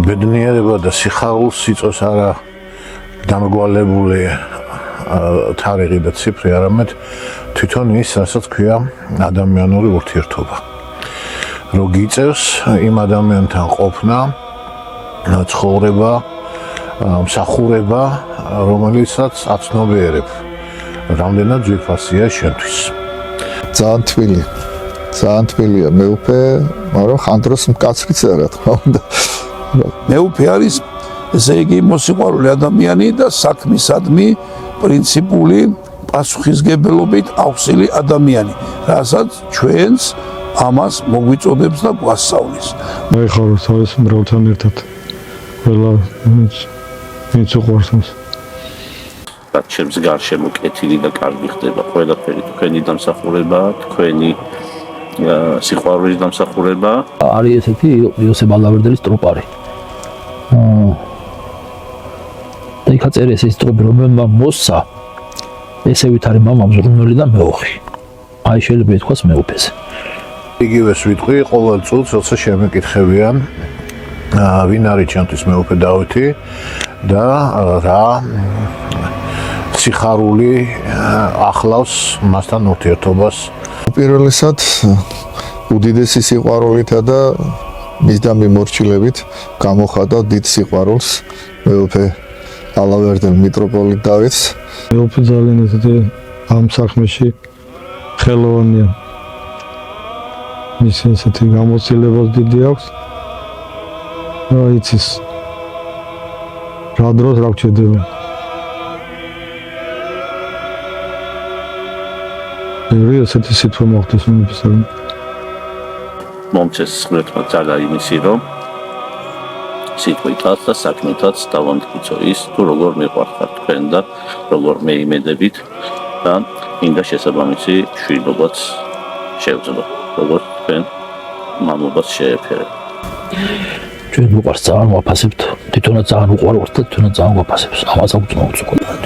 ბედნიერება და სიხარულს სიწოს არა დამრგვალებული თარიღი და ციფრი, არამედ თვითონ ის, რასაც ქვია ადამიანური ურთიერთობა. რო გიწევს იმ ადამიანთან ყოფნა, ცხოვრება, მსახურება, რომელიცაც აცნობიერებ, რამდენად ძვირფასია შენთვის. ძალიან თბილია მეუფე, მაგრამ ხანდროს მკაცრიც არა, თქმა უნდა. მეუფე არის ესე იგი მოსიყვარული ადამიანი და საქმისადმი პრინციპული პასუხისგებლობით ავსილი ადამიანი, რასაც ჩვენს ამას მოგვიწოდებს და გვასწავლის. მაიხაროს თავის მრავლთან ერთად. ყველა ვინც უყვარს მას. რაც ჩემს გარშემო კეთილი და კარგი ხდება, ყველაფერი თქვენი დამსახურებაა, თქვენი სიყვარულის დამსახურებაა. არის ესეთი იოსებ ალავერდელის ტროპარი. და იქ აწერეს ეს ტროპი, რომელმა მოსცა ესევით არის მამა მზრუნველი და მეუღი. აი შეიძლება ითქვას მეუფეზე. იგივეს ვიტყვი ყოველ წუთს, როცა შემეკითხებიან ვინ არის ჩემთვის მეუფე დავითი და რა სიხარული ახლავს მასთან ურთიერთობას. უპირველესად უდიდესი სიყვარულითა და მისდამი მიმორჩილებით გამოხატა დიდ სიყვარულს მეუფე ალავერდელ მიტროპოლიტ დავითს. მეუფე ძალიან ესეთი ამ საქმეში ხელოვანია. მის ესეთი გამოცდილებას დიდი აქვს. იცის რა დროს რა გჭირდება. ბევრი ესეთი სიტყვა მოხდეს მეუფესთან. მომწეს ღმერთმა ძალა იმისი, რომ სიტყვითაც და საქმითაც დავამტკიცო ის, თუ როგორ მიყვარხარ თქვენ და როგორ მეიმედებით და მინდა შესაბამისი შვილობაც შევძლო, როგორც თქვენ მამობას შეეფერეთ. ჩვენ უყვარს ძალიან ვაფასებთ, თვითონაც ძალიან უყვარს და თვითონაც ძალიან ვაფასებს. ამას აქვს მოუწყვეტად.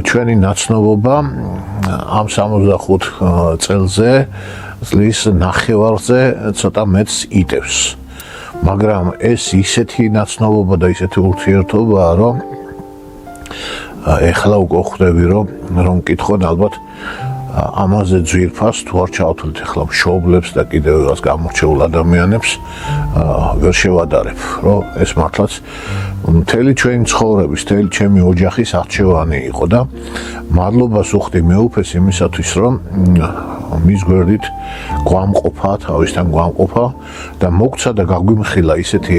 ჩვენი ნაცნობობა ამ 65 წელზე წლის ნახევარზე ცოტა მეტს იტევს. მაგრამ ეს ისეთი ნაცნობობა და ისეთი ურთიერთობაა, რომ ეხლა უკვე ხვდები, რომ მკითხონ ალბათ ამაზე ძვირფას თუ არ ჩავთვლით ეხლა მშობლებს და კიდევ ვიღაც გამორჩეულ ადამიანებს ვერ შევადარებ, რომ ეს მართლაც მთელი ჩვენი ცხოვრების, მთელი ჩემი ოჯახის არჩევანი იყო და მადლობას უხდი მეუფეს იმისათვის, რომ მის გვერდით გვამყოფა, თავისთან გვამყოფა და მოგცა და გაგვიმხილა ისეთი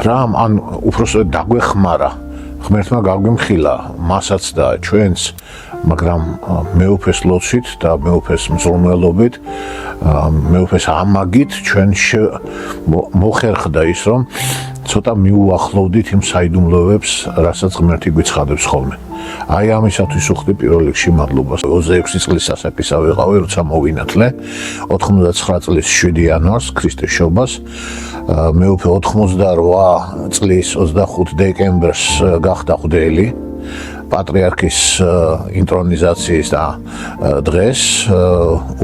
რამ, ან უпроსტოდ დაგვეხმარა, ღმერთმა გაგვიმხილა მასაც და ჩვენს, მაგრამ მეუფეს ლოცვით და მეუფეს მზრუნველობით, მეუფეს ამაგით ჩვენ მოხერხდა ის, რომ ცოტა მიუახლოვდით იმ საიდუმლოებებს, რასაც ღმერთი გვიცხადებს ხოლმე. აი ამისათვის უხდი პირველ რიგში მადლობას. 26 წლის ასაკისა ვიყავი, როცა მოვინათლე 99 წლის 7 იანვარს ქრისტეს შობას. მეუფე 88 წლის 25 დეკემბერს გახდა ღვთელი. პატრიარქის ინტრონიზაციის და დღეს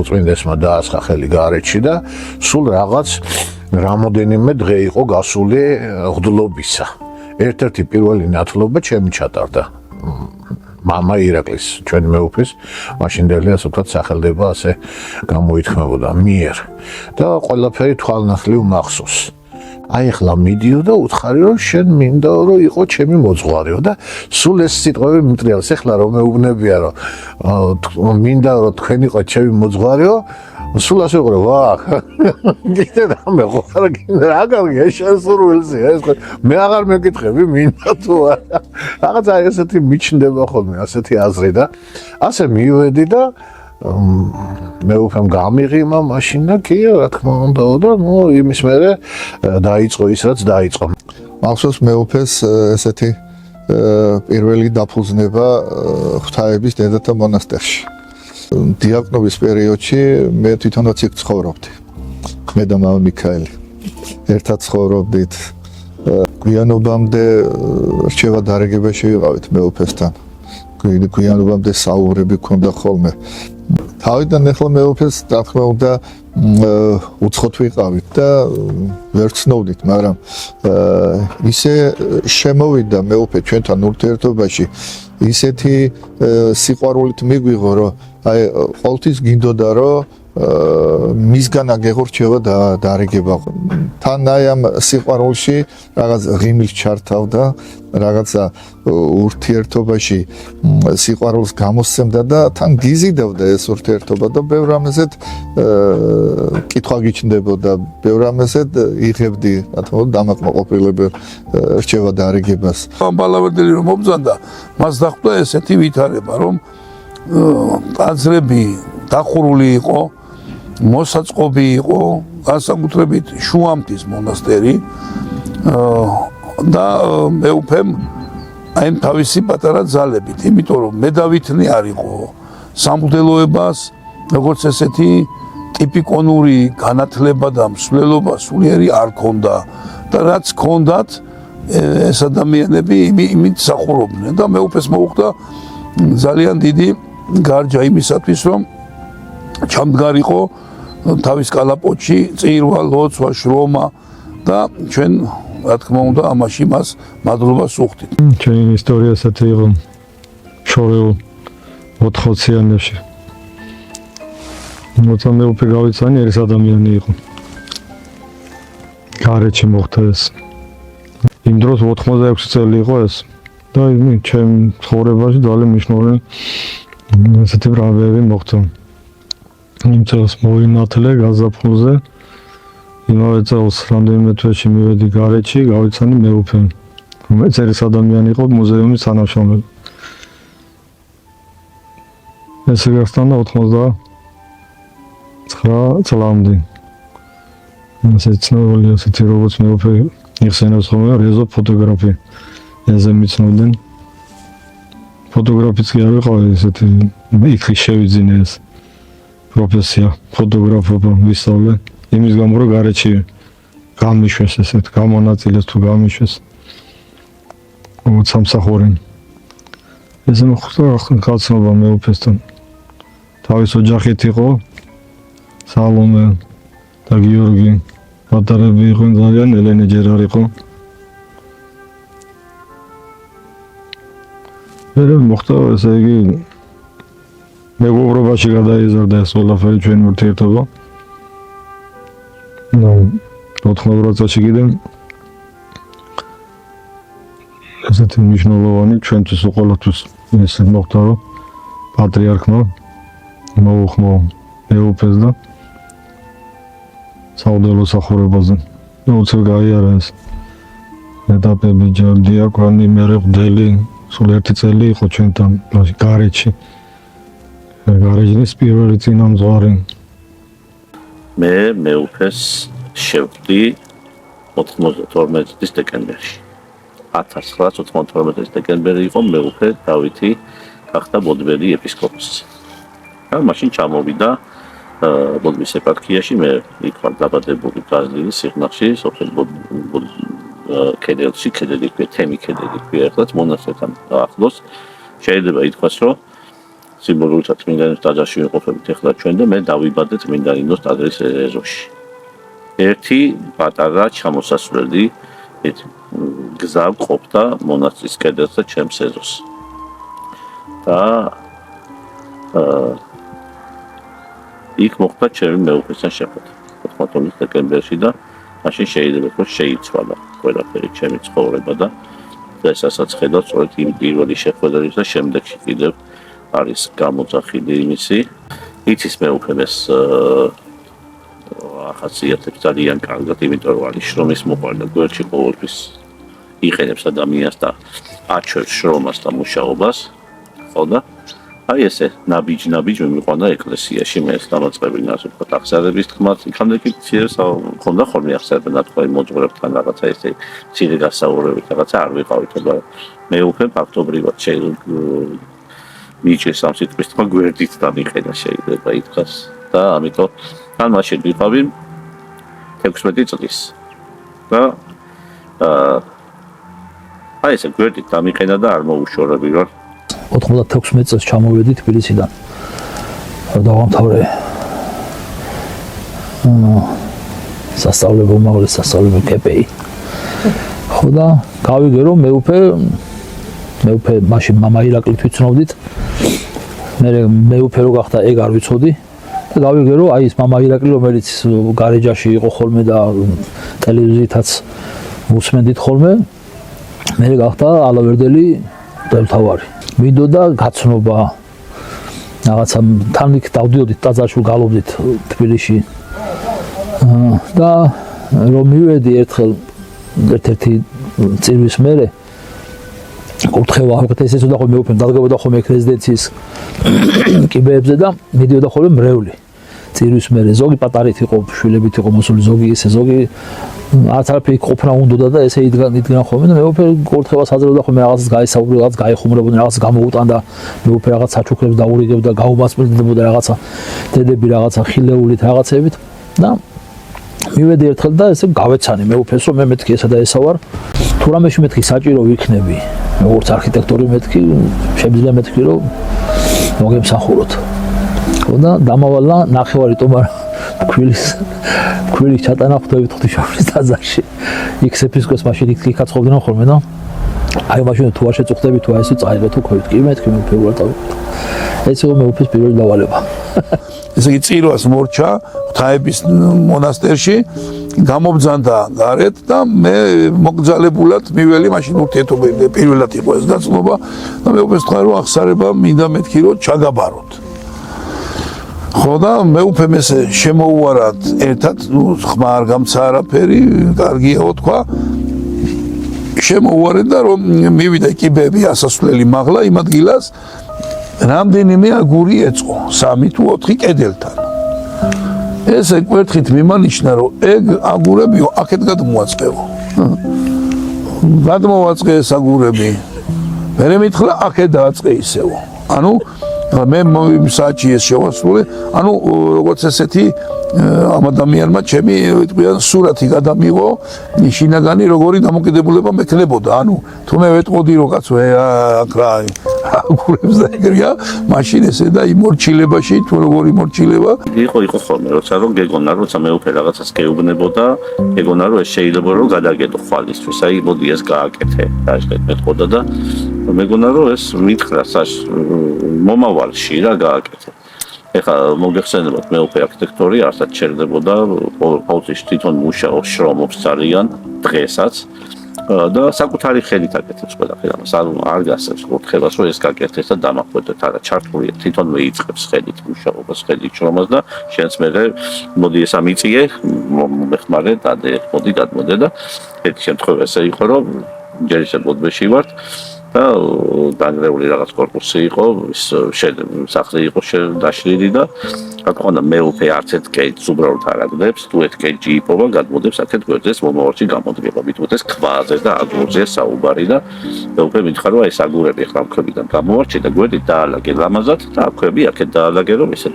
უწმინდესმა დაასხა ხელი გარეჩი და სულ რაღაც რამოდენიმე დღე იყო გასული ღვთლობისა. ერთ-ერთი პირველი ნათლობა ჩემი ჩატარდა. მამა ირაკლის, ჩვენი მეუფის, მაშინდელი ასე ვთქვათ სახელდება ასე გამოითქმებოდა მიერ და ყველაფერი თვალნახლივ მახსოვს. აი ახლა მიდიო და უთხარი, რომ შენ მინდა რომ იყო ჩემი მოძღვარიო და სულ ეს სიტყვები მიტრიალს. ახლა რომ მეუბნებია, რომ მინდა რომ თქვენ იყო ჩემი მოძღვარიო, სულ ასე ვიყო, ვახ. კიდე რამე ხო არა, რა კარგია შენ სურვილზე, ეს ხო მე აღარ მეკითხები, მინდა თუ არა. რაღაცა ესეთი მიჩნდება ხოლმე, ასეთი აზრი და ასე მივედი და მეუფემ გამიღიმა მაშინ და კი რა თქმა უნდა და იმის მერე დაიწყო ის რაც დაიწყო. მახსოვს მეუფეს ესეთი პირველი დაფუძნება ღვთაების დედათა მონასტერში. დიაკნობის პერიოდში მე თვითონაც იქ ცხოვრობდი. მე და მამა მიქაელი ერთად ცხოვრობდით. გვიანობამდე რჩევა დარეგებაში ვიყავით მეუფესთან. გვიანობამდე საუბრები ქონდა ხოლმე. თავიდან ახლა მეუფეს რა თქმა უნდა უცხოთ ვიყავით და ვერ ცნობდით, მაგრამ ისე შემოვიდა მეუფე ჩვენთან ურთიერთობაში, ისეთი სიყვარულით მიგვიღო, რომ აი ყოველთვის გინდოდა რომ მისგან აგეღორჩევა და დარიგება. თან აი ამ სიყვარულში რაღაც ღიმილს ჩართავდა, რაღაცა ურთიერთობაში სიყვარულს გამოსცემდა და თან გიზიდავდა ეს ურთიერთობა და ბევრ რამეზეთ კითხვა გიჩნდებოდა, ბევრ რამეზეთ იღებდი, რა თქმა უნდა, დამაკმაყოფილებელ რჩევა დარიგებას. ამ ბალავერდელი რომ მომძანდა, მას დახვდა ესეთი ვითარება, რომ ტაძრები დახურული იყო, მოსაწყობი იყო, განსაკუთრებით შუამთის მონასტერი და მეუფემ აი თავისი პატარა ძალებით, იმიტომ რომ მედავითნი არ იყო სამღვდელოებას, როგორც ესეთი ტიპიკონური განათლება და მსვლელობა სულიერი არ ქონდა და რაც ქონდათ ეს ადამიანები იმით სახურობდნენ და მეუფეს მოუხდა ძალიან დიდი გარჯა იმისათვის, რომ ჩამდგარიყო თავის კალაპოტში წირვა, ლოცვა, შრომა და ჩვენ რა თქმა უნდა ამაში მას მადლობას ვუხდით. ჩვენი ისტორია ესეთი იყო შორეულ 80-იანებში. მოცა მეუფე გავიცანი ეს ადამიანი იყო. გარეთში მოხდა ეს. იმ დროს 86 წელი იყო ეს და ჩემ ცხოვრებაში ძალიან მნიშვნელოვანი ესეთი პრობლემები მოხდა. იმ წელს მოვინათლე გაზაფხულზე. იმავე წელს რამდენიმე თვეში მივედი გარეთში, გავიცანი მეუფემ. რომელიც ეს ადამიანი იყო მუზეუმის თანამშრომელი. ესე გახსნა 89 წლამდე. ესე ცნობილი ასეთი როგორც მეუფე იხსენებს ხოლმე რეზო ფოტოგრაფი. ესე მიცნობდნენ. ფოტოგრაფიც კი არ ვიყავი ესეთი იქ შევიძინე ეს პროფესია, ფოტოგრაფობა ვისწავლე. იმის გამო რომ გარეთში გამიშვეს ესეთ გამონაწილეს თუ გამიშვეს სამსახური. ეს მოხდა გაცნობა მეუფესთან. თავის ოჯახით იყო სალომე და გიორგი. პატარები იყვნენ ძალიან, ელენე ჯერ არ იყო. მე მოხდა ესე იგი მეგობრობაში გადაიზარდა ეს ყველაფერი ჩვენი ურთიერთობა. 90 წელში კიდე ესეთი მნიშვნელოვანი ჩვენთვის ყველაფერს ეს მოხდა, რომ პატრიარქმა მოუხმო მეუფეს და საუდელო სახურებაზე. უცებ გაიარა ეს ეტაპები, დიაკვანი, მერევდელი, სულ ერთი წელი იყო ჩვენთან გარეთში. გარეჯნის პირველი წინამძღვარი. მე მეუფეს შევხვდი 92 დეკემბერში. 1992 დეკემბერი იყო მეუფე დავითი გახდა ბოდბერის ეპისკოპოსი. და მაშინ ჩამოვიდა ბოდბერის ეპარქიაში, მე იქ ვარ დაბადებული ბრაზილიის სიღნაღში, სოფელ კედელში, კედელი ქვია, თემი კედელი ქვია, ერთად მონასტერთან ახლოს. შეიძლება ითქვას, რომ სიმბოლურად წმინდანის ტაძარში ვიმყოფებით ახლა ჩვენ და მე დავიბადე წმინდანინოს ტაძრის ეზოში. ერთი პატარა ჩამოსასვლელი გზა ყოფდა მონასტრის კედელზე ჩემს ეზოს. და იქ მოხდა ჩემი მეუფესთან შეხვედრა 92 დეკემბერში და მაშინ შეიძლება რომ შეიცვალა ყველაფერი ჩემი ცხოვრება და დღესაც ხედავ სწორედ იმ პირველი შეხვედრის და შემდეგში კიდევ არის გამოძახილი იმისი. იცის მეუფემ ეს ახასიათებს ძალიან კარგად, იმიტომ რომ არის შრომის მოყვარული და გვერდში ყოველთვის იყენებს ადამიანს და აჩვევს შრომას და მუშაობას. ხო და აი ესე ნაბიჯი მიყვანა ეკლესიაში მე ეს დამაწყებინას უფრო აღსარების თქმაც იქამდე კი ცირეს ხონდა ხოლმე აღსარებინა თქვა იმ მოძღვრებთან რაღაცა ესე ცირე გასაუბრებით რაღაცა არ ვიყავით და მე უკვე ფაქტობრივად შეიძლება მიჭირს ამ სიტყვის თქმა გვერდით დამიყედა შეიძლება ითქვას და ამიტომ თან მაშინ ვიყავი 16 წლის და აი ესე გვერდით დამიყედა და არ მოუშორები რომ 96 წელს ჩამოვედი თბილისიდან. დავამთავრე სასწავლებელი უმაღლესი სასწავლებელი კპი. ხო და გავიგე რომ მე უკვე მაშინ მამა ირაკლით ვიცნობდით. მე უკვე რო გახდა ეგ არ ვიცოდი და გავიგე რომ აი ეს მამა ირაკლი რომელიც გარეჯაში იყო ხოლმე და ტელევიზიითაც უსმენდით ხოლმე მე გახდა ალავერდელი მთავარი. მინდოდა გაცნობა რაღაცა თან იქ დავდიოდით ტაძარში გალობდით თბილისში და რომ მივედი ერთხელ ერთ-ერთი წირვის მერე კურთხევა აღკვეთა ესეც უნდა ხოლმე მეუფემ დადგებოდა ხოლმე ეგ რეზიდენციის კიბეებზე და მიდიოდა ხოლმე მრევლი წირვის მერე ზოგი პატარით იყო შვილებით იყო მოსული ზოგი ესე ზოგი არც არაფერი ყოფნა უნდოდა და ესე იდგან ხოლმე და მეუფე კურთხევას აძლევდა ხოლმე რაღაცას გაისაუბრი რაღაც გაიხუმრებოდა რაღაც გამოუტანდა მეუფე რაღაც საჩუქრებს დაურიგებდა გაუმასპინებდა რაღაცა დედები რაღაცა ხილეულით რაღაცებით და მივედი ერთხელ და ესე გავეცანი მეუფეს რომ მე მეთქი ესა და ესა ვარ თუ რამეში მეთქი საჭირო ვიქნები როგორც არქიტექტორი მეთქი შემიძლია მეთქი რომ მოგემსახუროთ და დამავალა ნახევარი ტომარ ქვილის ჩატანა ხვდებით ღვთისმშობლის ტაძარში იქ ეპისკოპოს მაშინ იქ კაცხოვდნენ ხოლმე და აი მაშინ თუ არ შეწუხდები თუ აი ესე წაიღე თუ ქვით კი მეთქი მე პირველად ეს იყო მეუფის პირველი დავალება ესე იგი წირვას მორჩა ღვთაების მონასტერში გამობძანდა გარეთ და მე მოგძალებულად მიველი მაშინ ურთიერთობები პირველად იყო ეს დაწნობა და მე უფეს თქვა რომ აღსარება მინდა მეთქი რომ ჩაგაბაროთ ხო და მე უფემ ესე შემოუარად ერთად ხმა არ გამცა არაფერი კარგიაო თქვა შემოუარეთ და რომ მივიდა კიბეები ასასვლელი მაღლა იმ ადგილას რამდენიმე აგური ეწყო 3 თუ 4 კედელთან ეს ეკვერთხით მიმანიშნა რომ ეგ აგურები აქეთ გადმოაწყეო გადმოვაწყე ეს აგურები მე მითხრა აქეთ დააწყე ისევ ანუ მე საჭი ეს შევასრულე ანუ როგორც ესეთი ამ ადამიანმა ჩემი ვიტყვიან სურათი გადამიღო შინაგანი როგორი დამოკიდებულება მექნებოდა ანუ თუ მე ვეტყოდი რომ კაცო აქ რა აგურებს დაიგრია მაშინ ესე და იმორჩილებაში თუ როგორი მორჩილება იყო ხოლმე როცა რომ გეგონა როცა მე უფე რაღაცას გეუბნებოდა გეგონა რომ ეს შეიძლება რომ გადაგედო ხვალისთვის აი მოდი ეს გააკეთე დაჟღეთ მეთყოდა და მეგონა რომ ეს მითხრა მომავალში რა გააკეთე ეხლა მოგეხსენებათ მე უკვე არქიტექტორი არცად ჩერდებოდა ყოველთვის თვითონ მუშაობს შრომობს ძალიან დღესაც და საკუთარი ხელით აკეთებს ყველაფერს ამას არ გასცემს კურთხევას რომ ეს გაკეთდეს და დამახვედრეთ არა ჩართულია თვითონვე იწყებს ხელით მუშაობას ხელით შრომას და შენც მე მოდი ეს ამიწიე მომეხმარე დადე მოდი გადმოდე და ერთი შემთხვევა ესე იყო რომ ჯერ ისე ბოდბეში ვართ და დანგრეული რაღაც კორპუსი იყო სახლი იყო დაშლილი და რატომ მე უფე არც ერთ კეჯს უბრალოდ არ აგდებს თუ ერთ კეჯი იპოვა გადმოდებს აქეთ გვერდზეს მომავალში გამოდგება მithutes ქვაზე და აგურზე საუბარი და მე უფე მითხარ რომ ეს აგურები ახლა მქვებიდან გამოვარჩი და გვერდით დაალაგე ლამაზად და აქვები აქეთ დაალაგე რომ ისე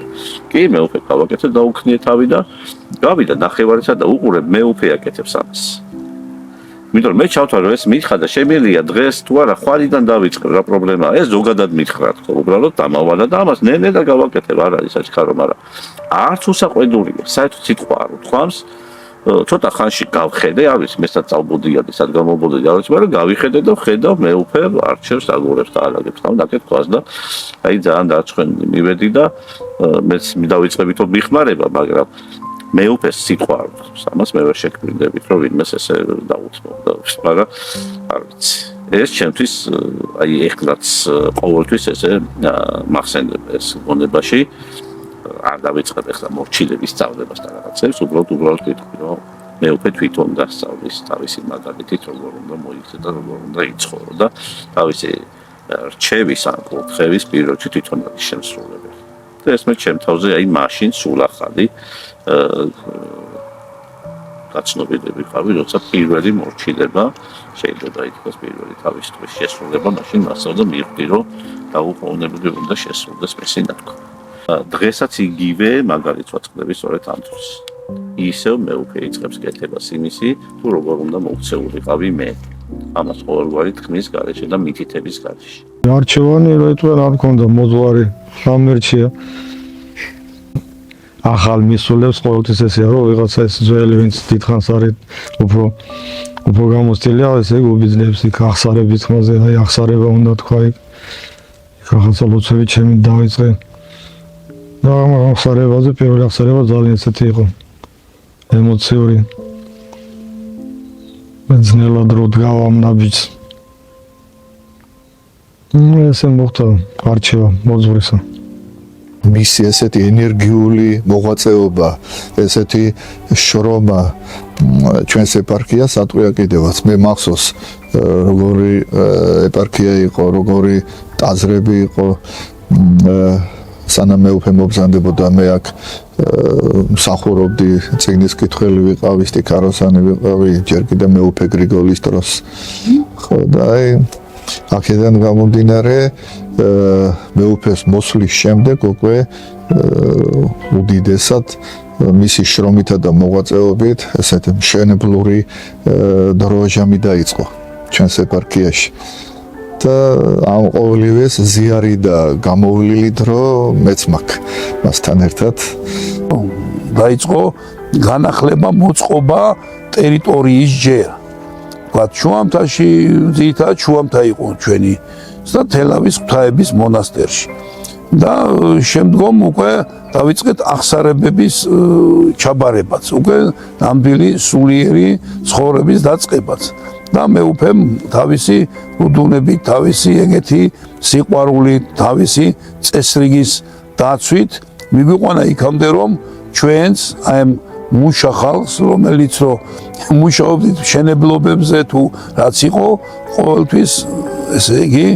კი მე უფე გავაკეთე და უქნიე თავი და გავიდა ნახევარისა და უყურებ მე უფე აკეთებს ამას მითხრა მე ჩავთვალე ეს მითხრა და შემიძლია დღეს თუ არა ხვალიდან დავიწყებ რა პრობლემაა ეს ზოგადად მითხრა თქო უბრალოდ დამავალა და ამას ნე და გავაკეთებ არ არის საჩქარო მაგრამ არც უსაყვედურია საერთოდ სიტყვა არ უთქვამს ცოტა ხანში გავხედე არ ვიცი მესაც წავბოდიადი სად გამობოდიადი არ ვიცი მაგრამ გავიხედე და ხედავ მე უფე არჩევს აგურებს და ალაგებს და დაკეთქვას და აი ძალიან დაჩვენდი მივედი და მეც დავიწყებითო მიხმარება მაგრამ მე უფეს სიტყვა არ ვთქვს ამას მე ვერ შეგგვირდებით რომ ვინმეს ესე დაუთმობდა მაგრამ არ ვიცი ეს ჩემთვის აი ეხლაც ყოველთვის ესე მახსენდება ეს გონებაში არ დავიწყებ ახლა მორჩილების სწავლებას და რაღაცებს უბრალოდ ვიტყვი რომ მე უფე თვითონ დასწავლის თავისი მაგალითით როგორ უნდა მოიქცე და როგორ უნდა იცხოვრო და თავისი რჩევის ან კურთხევის პირველ რიგში თვითონ არის შემსრულებელი. და ეს მე ჩემ თავზე აი მაშინ სულ ახალი გაცნობიერები ყავი, როცა პირველი მორჩილება შეიძლება ითქვას პირველი თავის ტყვის შესრულება, მაშინ მასწავლა მივხვდი, რომ დაუყოვნებლივ უნდა შესრულდეს მისი ნათქვა. დღესაც იგივე მაგალითს ვაწყდები სწორედ ამ დროს. ისევ მეუფე იწყებს კეთებას იმისი, თუ როგორ უნდა მოქცეულიყავი მე. ამას ყოველგვარი თქმის გარეშე და მითითების გარეშე. არჩევანი რა იტყვიან არ მქონდა მოძღვარი სამერჩია. ახალ მისულებს ყოველთვის ესეა რომ ვიღაცა ეს ძველი ვინც დიდხანს არის უფრო გამოცდილია ესე გუბიძნებს იქ ახსარების ხმაზე აი ახსარება უნდა თქვა იქ რაღაცა ლოცვები ჩემი დავიწყე და ამ ახსარებაზე პირველი ახსარება ძალიან ესეთი იყო ემოციური მეძნელად რო დგავ ამ ნაბიჯს ესე მოხდა არჩევა მოძღვრისა მისი ესეთი ენერგიული მოღვაწეობა, ესეთი შრომა ჩვენს ეპარქიას ატყვია კიდევაც. მე მახსოვს როგორი ეპარქია იყო, როგორი ტაძრები იყო, სანამ მეუფე მობრძანდებოდა მე აქ მსახურობდი, წიგნის კითხველი ვიყავი, სტიქაროსანი ვიყავი, ჯერ კიდევ მეუფე გრიგოლის დროს. ხო და აი აქედან გამომდინარე მეუფეს მოსვლის შემდეგ უკვე უდიდესად მისი შრომითა და მოღვაწეობით ესეთი მშენებლური დროჟამი დაიწყო ჩვენს ეპარქიაში და ამ ყოველივეს ზიარი და გამოვლილი დრო მეც მაქვს მასთან ერთად დაიწყო განახლება მოწყობა ტერიტორიის ჯერ ვთქვათ შუამთაში ძირითადად შუამთა იყო ჩვენი და თელავის ღვთაების მონასტერში და შემდგომ უკვე დავიწყეთ ახსარებების ჩაბარებაც უკვე ნამდვილი სულიერი ცხოვრების დაწყებაც და მეუფემ თავისი უდუნებით თავისი ეგეთი სიყვარული თავისი წესრიგის დაცვით მიგვიყვანა იქამდე რომ ჩვენს აი მუშა ხალხს რომელიც რომ მუშაობდით მშენებლობებზე თუ რაც იყო ყოველთვის ესე იგი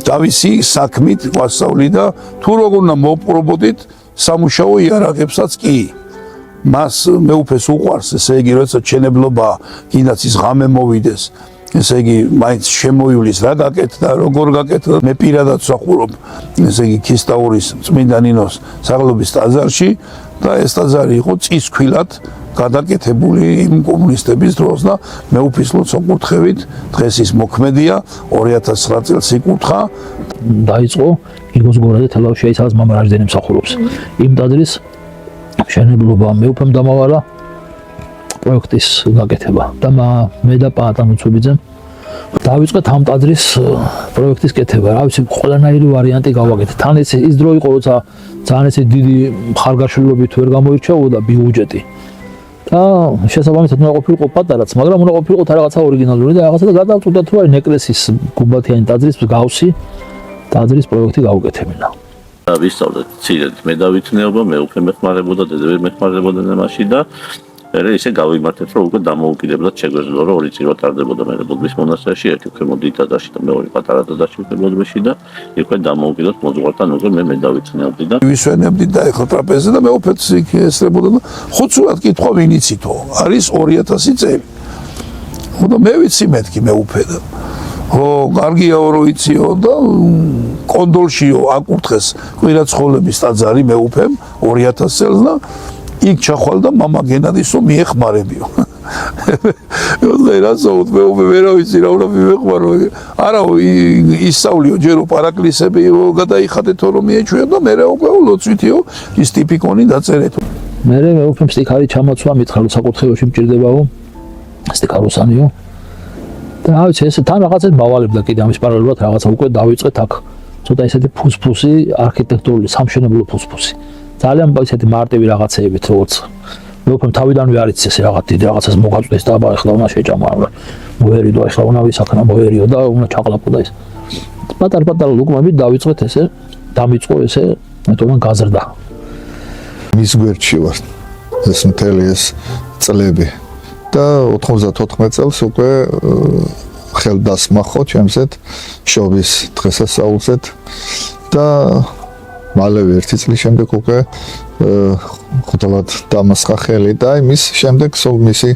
თავისი საქმით გვასწავლიდა თუ როგორ უნდა მოპრობოდით სამუშაო იარაღებსაც კი მას მეუფეს უყვარს ესე იგი როცა მშენებლობა კიდაც ის ღამე მოვიდეს ესე იგი მაინც შემოივლის რა გაკეთდა როგორ გაკეთდა მე პირადად ვსახურობ ესე იგი ქისტაურის წმინდა ნინოს საღლობის ტაძარში და ეს ტაძარი იყო წისქვილად გადაკეთებული იმ კომუნისტების დროს და მეუფის ლოცვა-კურთხევით დღეს ის მოქმედია 2009 წელს იკურთხა დაიწყო იგოს გორაძე თელავში აიცალოს მამა რაჟდენი მსახურობს იმ ტაძრის მშენებლობა მეუფემ დამავალა პროექტის გაკეთება და მე და პაატან უცუბიძემ დავიწყეთ ამ ტაძრის პროექტის კეთება რა ვიცი ყველანაირი ვარიანტი გავაკეთეთ თან ის დრო იყო როცა ძალიან ესე დიდი მხარგაშლილობით ვერ გამოირჩეოდა ბიუჯეტი და შესაბამისად უნდა ყოფილიყო პატარაც, მაგრამ უნდა ყოფილიყო რაღაცა ორიგინალური და რაღაცა და გადავწყვიტე თუ აი ნეკლესის გუმბათიანი ტაძრის გავსი ტაძრის პროექტი გავუკეთებინა. ვისწავლეთ ცირედ მე დავითნეობა, მეუფე მეხმარებოდა, დედები მეხმარებოდა მაშინ და მე ისე გავიმართეთ რომ უკვე დამოუკიდებლად შეგვეძლო რომ ორი წირო ტარდებოდა მე ბოდბის მონასტერში, ერთი ქვემოდი ტაძარში და მეორე პატარა ტაძარში ბოდბისში და იქვე დამოუკიდებლად მოძღვართან უკვე მე დავითნეობდი და ვისვენებდი და ეხლა ტრაპეზზე და მეუფეც იქ ესწრებოდა და ხუცურად კითხვა ვინ იცითო არის 2000 წელი ხო და მე ვიცი მეთქი მეუფე და ხო კარგიაო რო იციო და კონდოლშიო აკურთხეს კვირაცხოვლების ტაძარი მეუფემ 2000 წელს და იქ ჩახვალდა მამა გენადისო მიეხმარებიო. რასაუთ მეუფე ვერ ვიცი რა უნდა მივეხმარო. არა ისწავლიო ჯერო პარაკლისები გადაიხადეთო რომ მიეჩვეო და მე უკვე ლოცვითიო ის ტიპიკონი დაწერეთო. მე მეუფემ სტიქარი ჩამოცვა მითხრა საკურთხეველში მჭირდებაო სტიქაროსანიო. და რა ვიცი ეს თან რაღაცას მავალებდა კიდე ამის პარალელურად რაღაცა უკვე დავიწყეთ აქ. ცოტა ისეთი ფუსფუსი არქიტექტურული სამშენებლო ფუსფუსი. ძალიან ისეთი მარტივი რაღაცეებით როგორც მეუფემ თავიდანვე არ იცის რაღაც დიდი რაღაცას მოგაწვდეს და აბა ეხლა უნდა შეჭამა მოერიდო ეხლა უნდა ვისაქნა მოერიო და უნდა ჩაყლაპო და ის პატარ-პატარა ლუკმებით დავიწყეთ ესე დამიწყო ესე მეტყვი გაზრდა მის გვერდში ვარ ეს მთელი ეს წლები და 94 წელს უკვე ხელდასმა ხო ჩემსეთ შობის დღესასწაულზეთ და მალევე 1 წლის შემდეგ უკვე ხუთად დამასხა ხელი და მის შემდეგ სულ მისი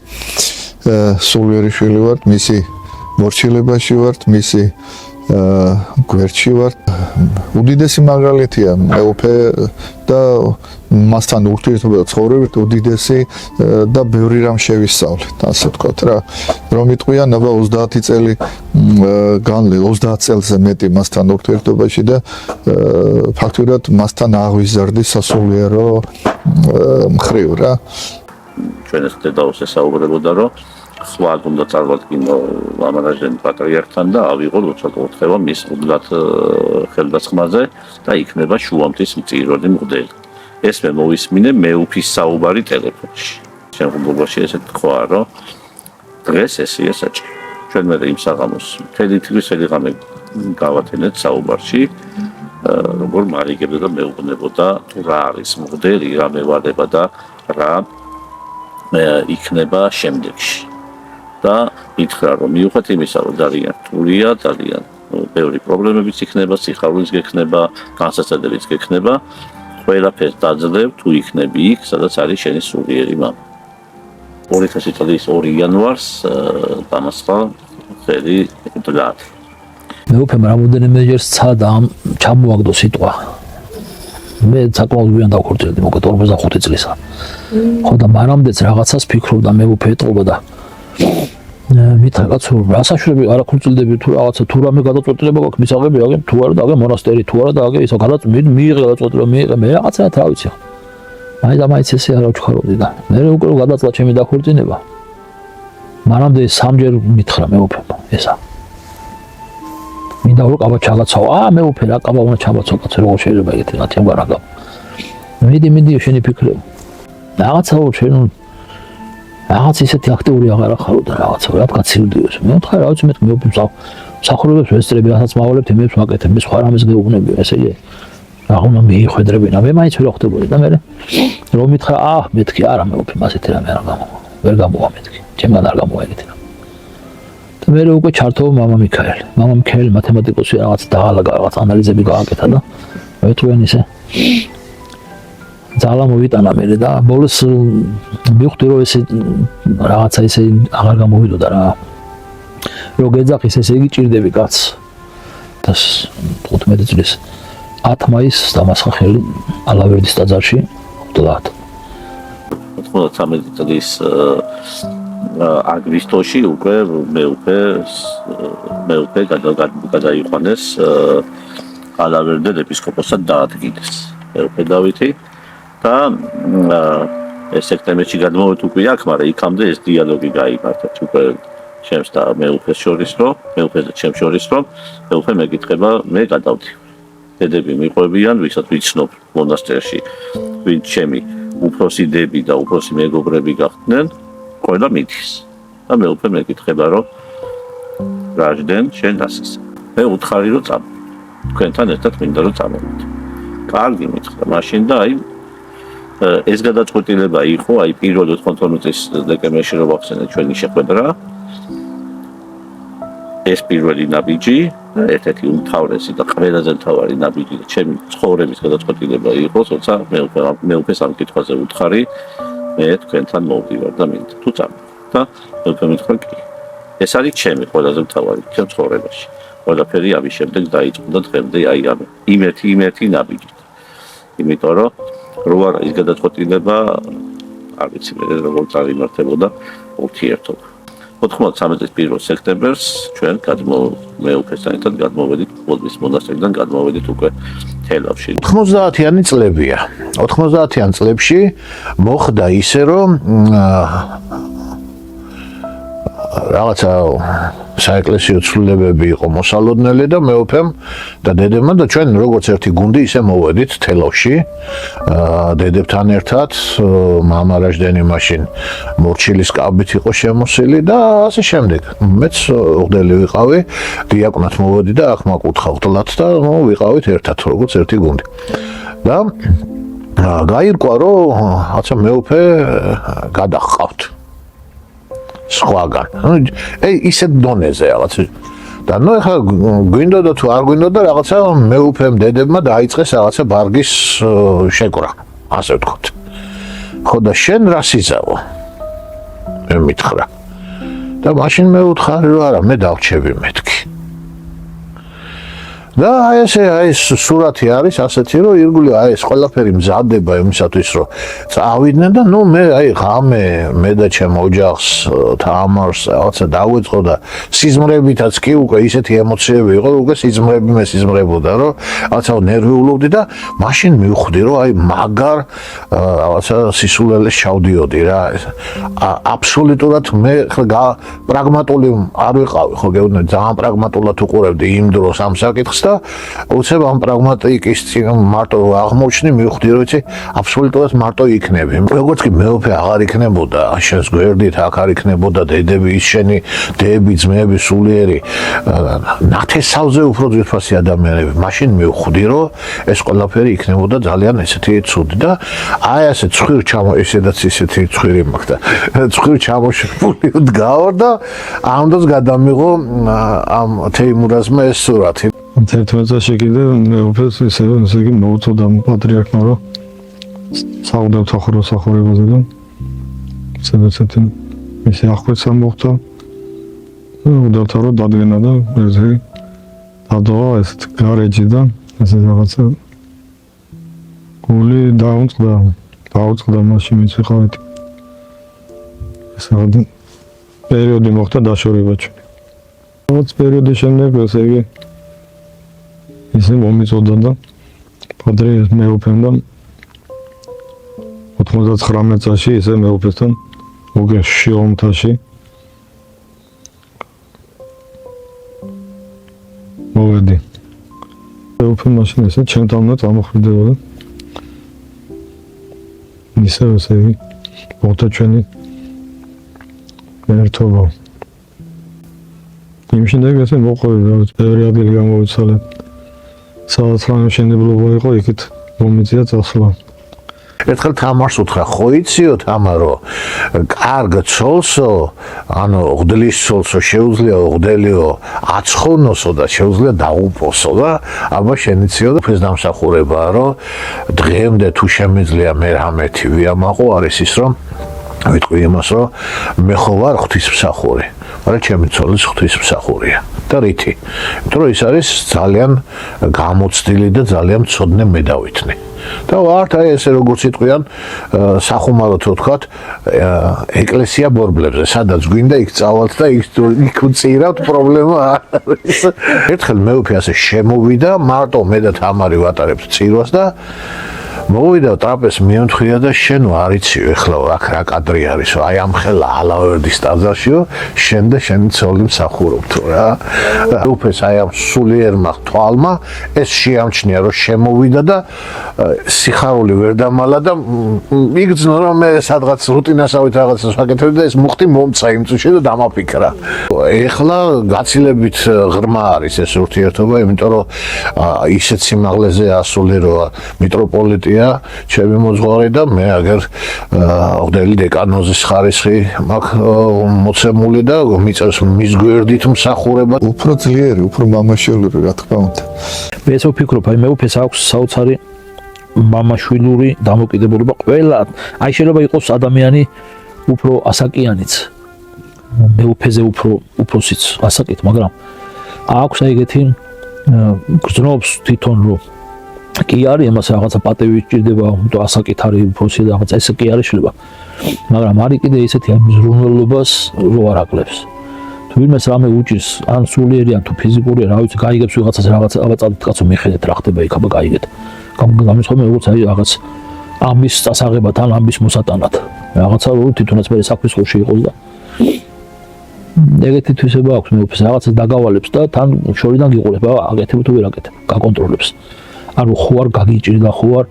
სულიერი შვილი ვარ, მისი მორჩილებაში ვარ, მისი გვერდში ვარ. უდიდესი მაგალითია მეუფე და მასთან ურთიერთობა ცხოვრებით უდიდესი და ბევრი რამ შევისწავლეთ, ასე ვთქვათ რა. რომ იტყვია ნება 30 წელი განლი 30 წელზე მეტი მასთან ურთიერთობაში და ფაქტურად მასთან აღვიზარდი სასულიერო მხრივ რა. ჩვენ ეს დედაოს ესაუბრებოდა რომ სხვა უნდა წარმოადგინო მამარაჟდენი პატრიარქთან და ავიღო როცა გოთხება მის მუდმივად ხელდასხმაზე და იქნება შუამთის მწირველი მღვდელი. ეს მე მოვისმინე მეუფის საუბარი ტელეფონში. შემდგომში ესეთ თქვა რომ დღეს ესეა საჭირო. ჩვენ მე იმ საღამოს მთელი თვის რამე გავათენეთ საუბარში როგორ მარიგებდა და მეუბნებოდა თუ რა არის მღვდელი, რა მევალება და რა იქნება შემდეგში. და ითხრა რომ მიუხედავად იმისა რომ ძალიან რთულია, ძალიან ბევრი პრობლემებიც იქნება, სიხარულიც გექნება, განსაცდელებიც გექნება, ყველაფერს დაძლევ თუ იქნები იქ, სადაც არის შენი სულიერი მამა. 2000 წლის 2 იანვარს დამასხა ხელი მუდმივად. მეუფემ რამოდენიმეჯერ სცადა ამ ჩამოაგდო სიტყვა. მე საკმაოდ გვიან დავქორწინდი, მოკლედ 45 წლისა. ხო და მანამდეც რაღაცას ფიქრობდა მეუფე ეტყობა და მით რაღაც ასაშრები არ ახორწილდები თუ რაღაცა თუ რამე გადაწყვეტილება გაქვს მისაღები აგე თუ არა და აგე მონასტერი თუ არა და აგე ისო მიიღე გადაწყვეტილება მიიღე მე რაღაცა რა ვიცი მაინც ესე არ ვჩქარობდი და მე უკვე გადაწყვეტა ჩემი დაქორწინება მანამდე სამჯერ მითხრა მეუფემ ესა მინდა რომ ყაბა ჩაგაცავ მეუფე რა ყაბა უნდა ჩაბაცო კაცო როგორ შეიძლება ეგეთი რა თემ გარაგა მიდი შენი ფიქრები რაღაცა შენ რაღაც ისეთი აქტიური აღარ ახარო და რაღაცა რა თქვა ცილდიოს. მე ვთქვა რა ვიცი მე მეუფემ სახურებებს ვესწრები, რასაც მავალებთ იმებს ვაკეთებ, მე სხვა რამეს გეუბნები, ესე იგი. რა უნდა მიიხვედრებინა, მე მაინც ვერ ხვდებოდი და მე რომ მითხრა, მეთქი არა მეუფემ ასეთი რამე არ გამოვა. ვერ გამოვა მეთქი. ჩემგან არ გამოვა ეგეთი რამე. და მე უკვე ჩართო მამა მიქაელი. მამა მიქაელი მათემატიკოსი რაღაც დაალაგა, რაღაც ანალიზები გააკეთა და მე თქვენ ისე ძალა მოვიტანა მე და ბოლოს მივხვდი რომ ესე რაღაცა ესე აღარ გამოვიდოდა რა რო გეძახის ესე იგი ჭირდები კაც და 15 წლის 10 მაისს დამასხა ხელი ალავერდის ტაძარში 93 წლის აგვისტოში უკვე მეუფე გადაიყვანეს ალავერდელ ეპისკოპოსად დაადგინეს მეუფე დავითი და სექტემბერში გადმოვედი უკვე აქ, მაგრამ იქამდე ეს დიალოგი გაიმართა უკვე ჩემს და მეუფეს შორის რომ მეუფეს და ჩემს შორის რომ მეუფე მეკითხება მე გადავდი. დედები მიყვებიან, ვისაც ვიცნობ მონასტერში, ვინც ჩემი უფროსი დები და უფროსი მეგობრები გახდნენ, ყველა მიდის. და მეუფე მეკითხება რომ რაჟდენ შენ დასის. მე უთხარი რომ წამ. თქვენთან ერთად მინდა რომ წამოვიდე. კარგი მითხრა, მაშინ და აი ეს გადაწყვეტილება იყო, აი პირველ 95 წლის დეკემბერში რო ვახსენე ჩვენი შეხვედრა. ეს პირველი ნაბიჯი, ერთ-ერთი უმთავრესი და ყველაზე მთავარი ნაბიჯი ჩემი ცხოვრების გადაწყვეტილება იყო, თორსა მეუფეს ამ კითხვაზე უთხარი, მე თქვენთან მოვდივარ და მინდა თუ წამ. და მეუფე მითხრა კი. ეს არის ჩემი ყველაზე მთავარი ჩემ ცხოვრებაში. ყველაფერი ამის შემდეგ დაიწყო და დღემდე აი ამ იმეთი ნაბიჯით. იმიტომ რომ რო არა ის გადაწყვეტილება არ ვიცი მე როგორ წარიმართებოდა ურთიერთობა 93 წლის 1 სექტემბერს ჩვენ მეუფესთან ერთად გადმოვედით ბოდბის მონასტერიდან გადმოვედით უკვე თელავში 90-იანი წლებია 90-იან წლებში მოხდა ისე რომ რაღაცა საეკლესიო ცვლილებები იყო მოსალოდნელი და მეუფემ და დედებმა და ჩვენ როგორც ერთი გუნდი ისე მოვედით თელავში დედებთან ერთად მამარაჟდენი მაშინ მორჩილის კაბით იყო შემოსილი და ასე შემდეგ მეც უღდელი ვიყავი დიაკვნად მოვედი და ახ მაკუთხა ვთლათ და ვიყავით ერთად როგორც ერთი გუნდი და გაირკვა რომ რაცა მეუფე გადაჰყავთ სხვაგან. ისეთ დონეზე რაღაც. და ეხლა გვინდოდა თუ არ გვინდოდა რაღაცა მეუფემ დედებმა დაიწყეს რაღაცაux შეკვრა, ასე ვთქვათ. ხო და შენ რა სიზავო? მე მითხრა. და მაშინ მე ვუთხარი რომ არა, მე დავჩები მეთქი. და ეს სურათი არის ასეთი რომ ირგვლივ ეს ყველაფერი მზადდება იმისათვის რომ წავიდნენ და მე ღამე მე და ჩემ ოჯახს თამარს რაღაცა დავეწყო და სიზმრებითაც კი უკვე ისეთი ემოციები იყო უკვე სიზმრები მე სიზმრებოდა რომ რაღაცა ნერვიულობდი და მაშინ მივხვდი რომ მაგარ რაღაცა სისულელეს ჩავდიოდი რა აბსოლუტურად მე ხა პრაგმატული არ ვიყავი ხო გეუბნები ძალიან პრაგმატულად უყურებდი იმ დროს ამ საკითხს და უცებ ამ პრაგმატიკის მარტო აღმოჩნი მივხვდი რომ იცი აბსოლუტურად მარტო იქნები როგორც კი მეუფე აღარ იქნებოდა შენს გვერდით აქ არ იქნებოდა დედები ის შენი დები ძმები სულიერი ნათესავზე უფრო ძვირფასი ადამიანები მაშინ მივხვდი რომ ეს ყველაფერი იქნებოდა ძალიან ესეთი ცუდი და აი ასე ცხვირ ჩამო ესედაც ისეთი ცხვირი მაქვს და ცხვირ ჩამოშებული დგავარ და ამ დროს გადამიღო ამ თეიმურაზმა ეს სურათი თერთმეტში კიდე მეუფეს ისე იგი მოუწოდა პატრიარქმა რომ საუდევთა ხოროსახორებაზე და სადაც მისი აღკვეცა მოხდა უდავთა რომ დადგენა და ესე დადოა ეს გარეჯი და ესე რაღაცა გული დაუწყდა მაშინ მის ვიყავით ეს რაღაც პერიოდი მოხდა დაშორება ჩვენი რაღაც პერიოდის შემდეგ ესე იგი ისე მომიწოდა და პადრე მეუფემ და 99 წელში ისე მეუფესთან მოგეში ომთაში მოვედი მეუფემ მაშინ ესე ჩემთან უნდა წამოხვიდებოდა ისე მოხდა ჩვენი ერთობა იმ შემდეგ ესე მოყვები რაღაც ბევრი ადგილი გამოვიცვალეთ სადაც რამე შენებლობა იყო იქით მომიწია წასვლა ერთხელ თამარს უთხრა ხო იციო თამარო კარგ ცოლსო ანუ ღდლის ცოლსო შეუძლია ღდელიო აცხონოსო და შეუძლია დაუპოსო და აბა შენიციო და ფეს დამსახურებაა რომ დღემდე თუ შემიძლია მე რამეთი ვიამაყო არის ის რომ ვიტყვი იმას რომ მე ხო ვარ ღვთისმსახური მაგრამ ჩემი ცოლის ღვთისმსახურია და რითი იმიტომ რომ ის არის ძალიან გამოცდილი და ძალიან მცოდნე მედავითნი და ვართ აი ესე როგორც იტყვიან სახუმაროდ ვთქვათ ეკლესია ბორბლებზე სადაც გვინდა იქ წავალთ და იქ უწირავთ პრობლემა არის ერთხელ მეუფე ასე შემოვიდა მარტო მე და თამარი ვატარებთ წირვას და მოვიდა ტრაპეზს მიემთხვია და შენ არიცი ეხლა აქ რა კადრი არის აი ამ ხელა ალავერდის ტაძარშიო შენ და შენი ცოლი მსახურობთ რა უფეს აი ამ სულიერმა თვალმა ეს შეამჩნია რომ შემოვიდა და სიხარული ვერ დამალა და იგრძნო რომ მე სადღაც რუტინასავით რაღაცას ვაკეთებ და ეს მუხტი მომცა იმ წუთში და დამაფიქრა ეხლა გაცილებით ღრმა არის ეს ურთიერთობა იმიტომ რომ ისეთ სიმაღლეზე ასული რომ მიტროპოლიტი ჩემი მოძღვარი და მე აგერ ღდელი დეკანოზის ხარისხი მაქვს მოცემული და მიწევს მის გვერდით მსახურება უფრო ძლიერი, უფრო მამაშვილური რა თქმა უნდა. მე ესე ვფიქრობ, აი მეუფეს აქვს საოცარი მამაშვილური დამოკიდებულება ყველა აი შეიძლება იყოს ადამიანი უფრო ასაკიანიც მეუფეზე უფროსიც ასაკით მაგრამ აქვს აი ეგეთი გრძნობს თვითონ რომ კი არის იმას რაღაცა პატევი სჭირდება ასაკით არის უფროსი და რაღაცა ესე კი არის შეიძლება მაგრამ არის კიდე ისეთი ამ ზრუნველობას რო არ აკლებს თუ ვინმეს რამე უჭირს ან სულიერი ან თუ ფიზიკური რა ვიცი გაიგებს ვიღაცას რაღაცა აბა წავით კაცო მიხედეთ რა ხდება იქ აბა გაიგეთ გამიცხობენ როგორც აი რაღაც ამის წასაღებად ან ამის მოსატანად რაღაცა რო თვითონაც მე საქმის ხურში იყოს და ეგეთი თვისება აქვს მე უფეს რაღაცას დაგავალებს და თან შორიდან გიყურება აკეთებ თუ ვერ აკეთებ გაკონტროლებს ანუ ხო არ გაგიჭირდა ხო არ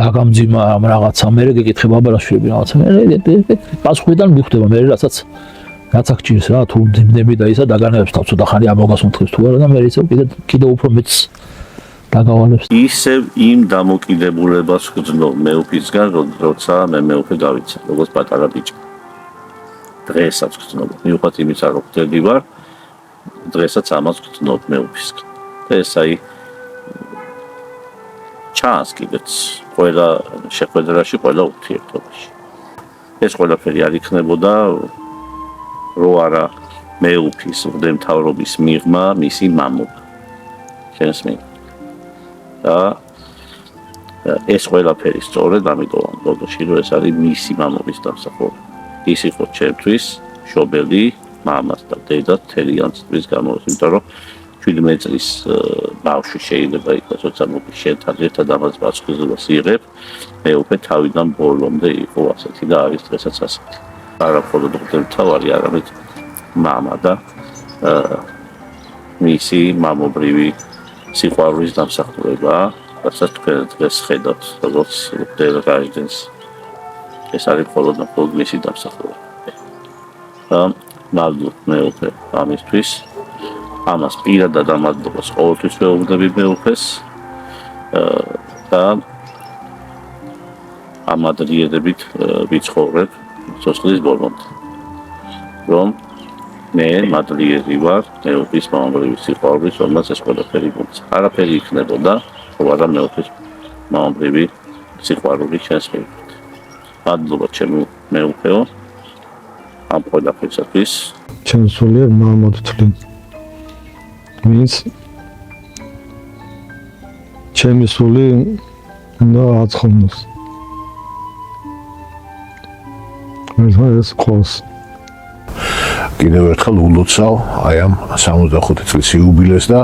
დაგამძიმა რაღაცა მე გეკითხება აბარაშვილები რაღაცა მე პასუხიდან მიხვდება მე რასაც გჭირს რა თუ დიმდები და ისა დაგანებებს თავ ცოტა ხანი ამოგასუნთქებს თუ არა და მე ისევ კიდე უფრო მეც დაგავალებს ისევ იმ დამოკიდებულებას გძნობ მეუფისგან როცა მე მეუფე გავიცა როგორც პატარა ბიჭი დღესაც გწნობ. მიუხედავად იმისა, რომ ხვდები ვარ, დღესაც ამას გწნობ მეუფისგან. და ეს აი ჩანს კიდეც ყველა შეხვედრაში, ყველა ურთიერთობაში. ეს ყველაფერი არ იქნებოდა რო არა მეუფის მღვდელმთავრობის მიღმა მისი მამობა. შენს მიღმა. და ეს ყველაფერი სწორედ ამიტომ ბოლოში რომ ეს არის მისი მამობის დამსახურება. ის იყო ჩემთვის შობელი, მამაც და დედა თელიან წლის განმავლობაში, იმიტომ რომ 17 წლის ბავშვი შეიძლება იყოს, როცა მოგის შენთან ერთად ამას პასუხისმგებლობას იღებ, მეუფე თავიდან ბოლომდე იყო ასეთი და არის დღესაც ასეთი. არა მხოლოდ მღვდელმთავარი, არამედ მამა და მისი მამობრივი სიყვარულის დამსახურება, რასაც თქვენ დღეს ხედავთ, როგორც მღვდელ გაიძენს. ეს არის მხოლოდ მისი დამსახურება. და მადლობ მეუფე ამისთვის. ამას პირადად ამადლობას ყოველთვის ვეუბნები მეუფეს და ამ ადრიედებით ვიცხოვრებ სოციალიზმის ბოლომდე. რომ მე მადლიერი ვარ მეუფის მამობრივი სიყვარულის, რომელსაც ეს ყველაფერი გუნდს. არაფერი იქნებოდა, თუ არა მეუფის მამობრივი სიყვარული ჩვენს მიმართ. მადლობა ჩემი მეუფეო ამ ყველაფრისათვის. ჩემს სულიერ მამად თვლი. მის ჩემი სული უნდა აცხოვნოს. ეს ყოს. კიდევ ერთხელ ულოცავ აი ამ 65 წლის იუბილეს და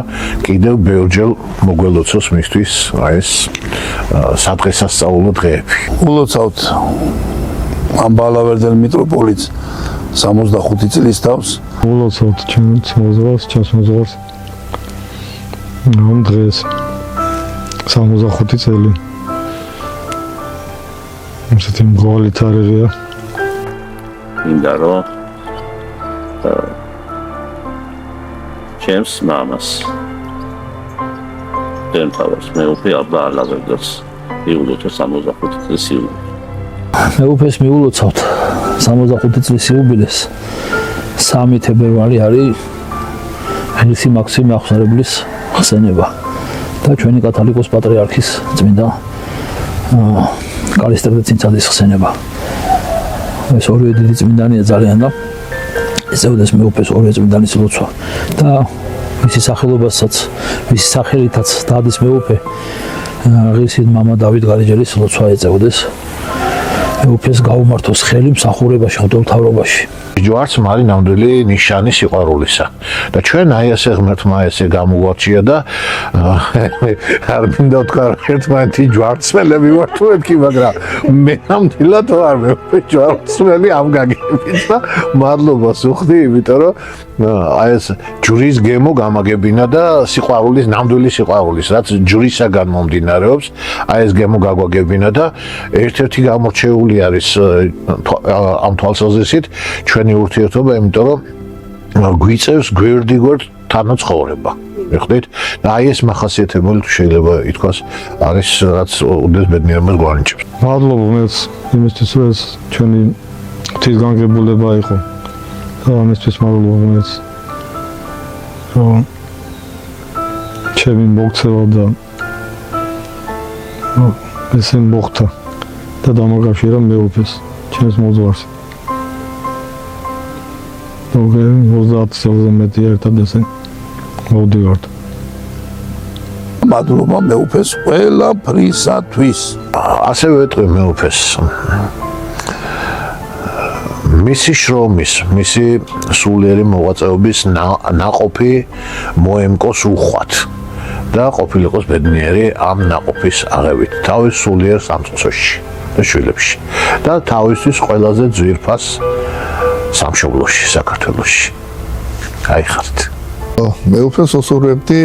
კიდევ ბევრჯერ მოგველოცოს მისთვის აი ეს სადღესასწაულო დღეები. ულოცავთ ამ ბალავერდელ მიტროპოლიტს 65 წლის თავს. ულოცავთ ჩემს მოზღავს, ჩემს მოზღავს. ამ დღეს 65 წელი. ესეთი მრავალი თარიღია. მინდა რომ ჩემს მამას დემთავროს მეუფე აბა ალავერდელს იულოთა 65 წლის იუბილეს. მეუფეს მიულოცავთ 65 წლის იუბილეს. 3 თებერვალი არის ღირსი მაქსიმე აღსარებლის ხსენება და ჩვენი კათოლიკოს პატრიარქის წმინდა კალისტერ წინწადის ხსენება. ეს ორივე დიდი წმინდანია ძალიან და ეწევდეს მეუფეს ორივე წმინდანის ლოცვა და მისი სახელობასაც, მისი სახელითაც დადის მეუფე ღირსი მამა დავით გარეჯელის ლოცვა ეწევდეს. მეუფეს გაუმართოს ხელი მსახურებაში, მღვდელმთავრობაში. ჯვარც მარი ნამდვილი ნიშანი სიყვარულისა და ჩვენ აი ესე ღმერთმა ესე გამოგვარჩია და არ მინდა ვთქვა ერთმანეთი ჯვარცმელები ვართ მეთქი, მაგრამ მე ნამდვილად ვარ მე ჯვარცმელი ამ გაგებით და მადლობას ვუხდი, იმიტომ რომ აი ეს ჯვრის გემო გამაგებინა და სიყვარულის, ნამდვილი სიყვარულის, რაც ჯვრისაგან მომდინარეობს, აი ეს გემო გაგვაგებინა და ერთ-ერთი გამორჩეული არის ამ თვალსაზრისით ჩვენი ურთიერთობა, იმიტომ რომ გვიწევს გვერდიგვერდ თანაცხოვრება. მიხვდით? და აი ეს მახასიათებელი თუ შეიძლება ითქვას არის, რაც უდიდეს ბედნიერებას გვანიჭებს. მადლობა მეც იმისთვის, რომ ეს ჩვენი ღვთისგანგებულება იყო. და ამისთვის მადლობა მეც. რომ ჩემი მოგცევა და ესე მოხდა და დამაკავშირა მეუფეს ჩემს მოძღვარს. 30 წელზე მეტი ერთად ესე მოვდივართ. მადლობა მეუფეს ყველაფრისათვის. ასევე ვეტყვი მეუფეს მისი შრომის, მისი სულიერი მოღვაწეობის ნაყოფი მოემკოს უხვად და ყოფილიყოს ბედნიერი ამ ნაყოფის აღებით თავის სულიერ სამწყსოში და შვილებში და თავისთვის ყველაზე ძვირფას სამშობლოში, საქართველოში. გაიხართ. მეუფეს უსურვებდი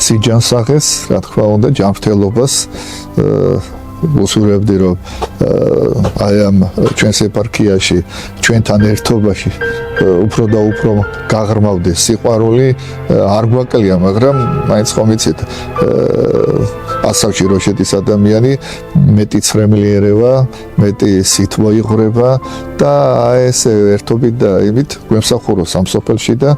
სიჯანსაღეს, რა თქმა უნდა, ჯანმრთელობას უსურვებდი, რომ აი ამ ჩვენს ეპარქიაში, ჩვენთან ერთობაში უფრო და უფრო გაღრმავდეს სიყვარული, არ გვაკლია, მაგრამ მაინც ხომ იცით, ასავში რო შედის ადამიანი, მეტი ცრემლიერება, მეტი სითბო იღვრება და ესე ერთობით და იმით გვემსახუროს ამ სოფელში და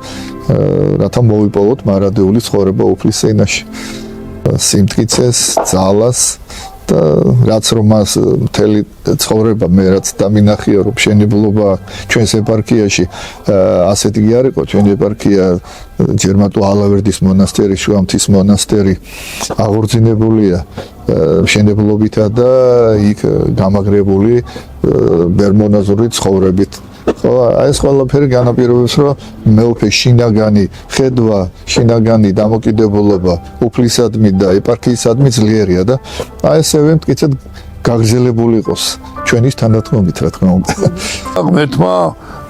რათა მოვიპოვოთ მარადეული ცხოვრება უფლის წინაშე. სიმტკიცეს, ძალას და რაც რომ მას მთელი ცხოვრება მე რაც დამინახია რომ მშენებლობა ჩვენს ეპარქიაში ასეთი კი არ იყო ჩვენი ეპარქია ჯერმატო ალავერდის მონასტერი, შუამთის მონასტერი აღორძინებულია მშენებლობითა და იქ გამაგრებული ბერმონაზური ცხოვრებით. ხო, ეს ყველაფერი განაპირობებს, რომ მეუფე შინაგანი ხედვა, შინაგანი დამოკიდებულება უფლისადმი და ეპარქიისადმი ძლიერია და ესევე მტკიცედ გაგრძელებული იყოს ჩვენის თანადგომით, რა თქმა უნდა. ღმერთმა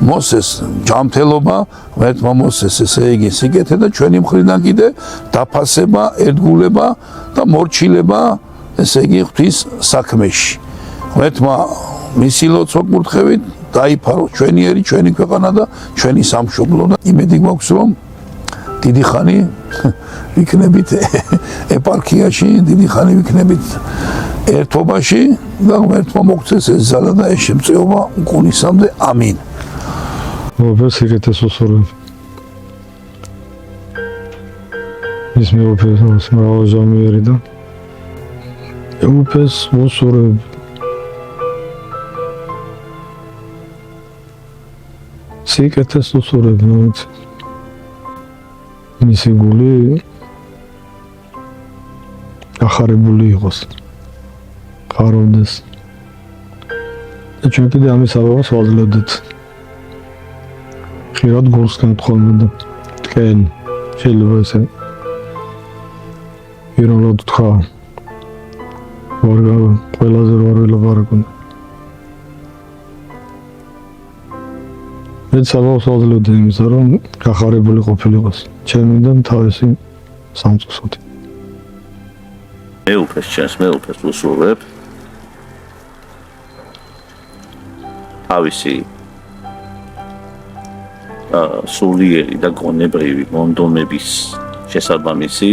მოსეს ჯანმრთელობა, ღმერთმა მოსეს ესე იგი სიკეთე და ჩვენი მხრიდან კიდე დაფასება, ერთგულება და მორჩილება, ესე იგი ღვთის საქმეში. ღმერთმა მისი ლოცვა კურთხევით დაიფარო ჩვენიერი, ჩვენი ქვეყანა და ჩვენი სამშობლო და იმედი გვაქვს რომ დიდი ხანი ვიქნებით ეპარქიაში, დიდი ხანი ვიქნებით ერთობაში და ღმერთმა მოგცეს ეს ძალა და ეს შემწეობა უკუნისამდე. ამინ. მეუფეს სიკეთეს უსურვებ. ის მეუფეს მრავალჟამიერი და მეუფეს უსურვებ. სიკეთეს უსურვებ. მისი გული ახარებული იყოს. ხარობდეს. და ჩვენ კიდე ამის აღებას ვაძლევდით. ხშირად გულს განთხოვნა და თქვენ შეიძლება ესე პიროვნად თქვა ყველაზე რა ველაპარაკონ. მეც აღავს ვაძლევდი იმისა, რომ გახარებული ყოფილიყოს ჩემი და თავისი სამწყსოთი. მეუფეს უსურვებ თავისი სულიერი და გონებრივი მონდომების შესაბამისი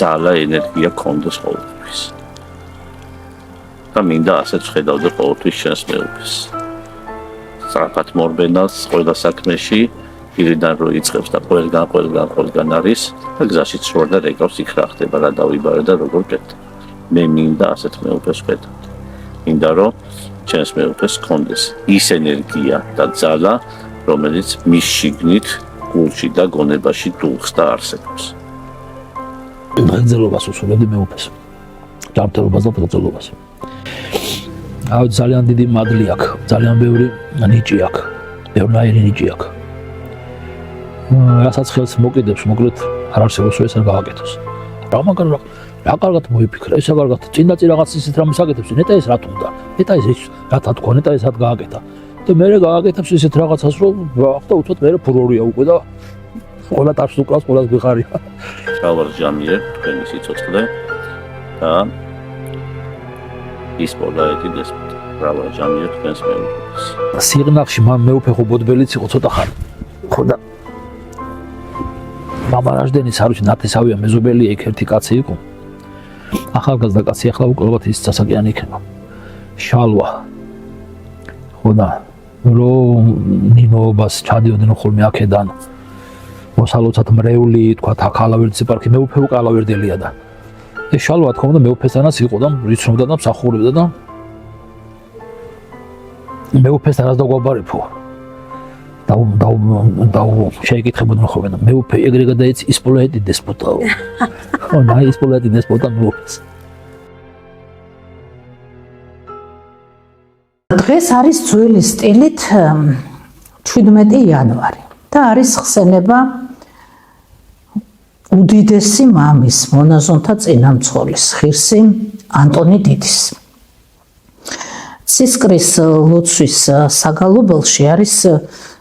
ძალა ენერგია ქონდეს ყოველთვის. და მინდა ასეც ხედავდე ყოველთვის შენს მეუფეს. სწრაფად მორბენას ყველა საქმეში პირიდან რო იწყებს და ყველგან არის და გზაში ცრუა და რეკავს იქ რა ხდება, რა დავიბარე და როგორ კეთდა. მე მინდა ასეთ მეუფეს ხედავდე. მინდა რომ ჩემს მეუფეს ქონდეს ის ენერგია და ძალა, რომელიც მის შიგნით, გულში და გონებაში დუხს და არსებობს. გრძელობას უსურვებდი მეუფეს. ჯანმრთელობას და გრძელობას. ძალიან დიდი მადლი აქვს, ძალიან ბევრი ნიჭი აქვს, ბევრნაირი ნიჭი აქვს. რასაც ხელს მოკიდებს, მოკლედ არ არსებობს ეს არ გააკეთოს. რა მაგარ რა კარგად მოიფიქრა, ეს კარგად წინდაწინ რაღაც ისეთ რამეს აკეთებს, ნეტა ეს რა თუნდა, ნეტა ეს რათა თქვა, ნეტა ეს რად გააკეთა. და მე გააკეთებს ისეთ რაღაცას, რომ ახლა უცბად მე ფურორია უკვე და ყველა ტარს უკრავს, ყველას გვიხარია. მრავალჟამიერ თქვენი სიცოცხლე და ის პოლაეთი დესპოტი. მრავალჟამიერ თქვენს მეუფეს. სიღნაღში მეუფე ხო ბოდბელიც იყო ცოტა ხანი. ხო და მამარაჟდენის არ ვიცი ნათესავია მეზობელია იქ ერთი კაცი იყო. ახალგაზრდა კაცი ახლა უკვე ალბათ ის სასაკიანი იქნება. შალვა. ხო და რომ ნინოობას ჩადიოდნენ ხოლმე აქედან. მოსალოცად მრევლი, თქვა აქ ალავერდის ეპარქი, მეუფე უკვე ალავერდელია და ეს შალვა თქო და მეუფესთანაც იყო და რიცხვობდა და მსახურობდა და მეუფესთანაც დაგვაბარებო. და შეიკითხებოდნენ ხოლმე და მეუფე ეგრე გადაეცი ისპოლაეთი დესპოტაო. ხო და ისპოლაეთი დესპოტა მეუფეს. დღეს არის ძველი სტილით 17 იანვარი და არის ხსენება უდიდესი მამის, მონაზონთა წინამძღოლის, ღირსი ანტონი დიდის. ცისკრის ლოცვის საგალობელში არის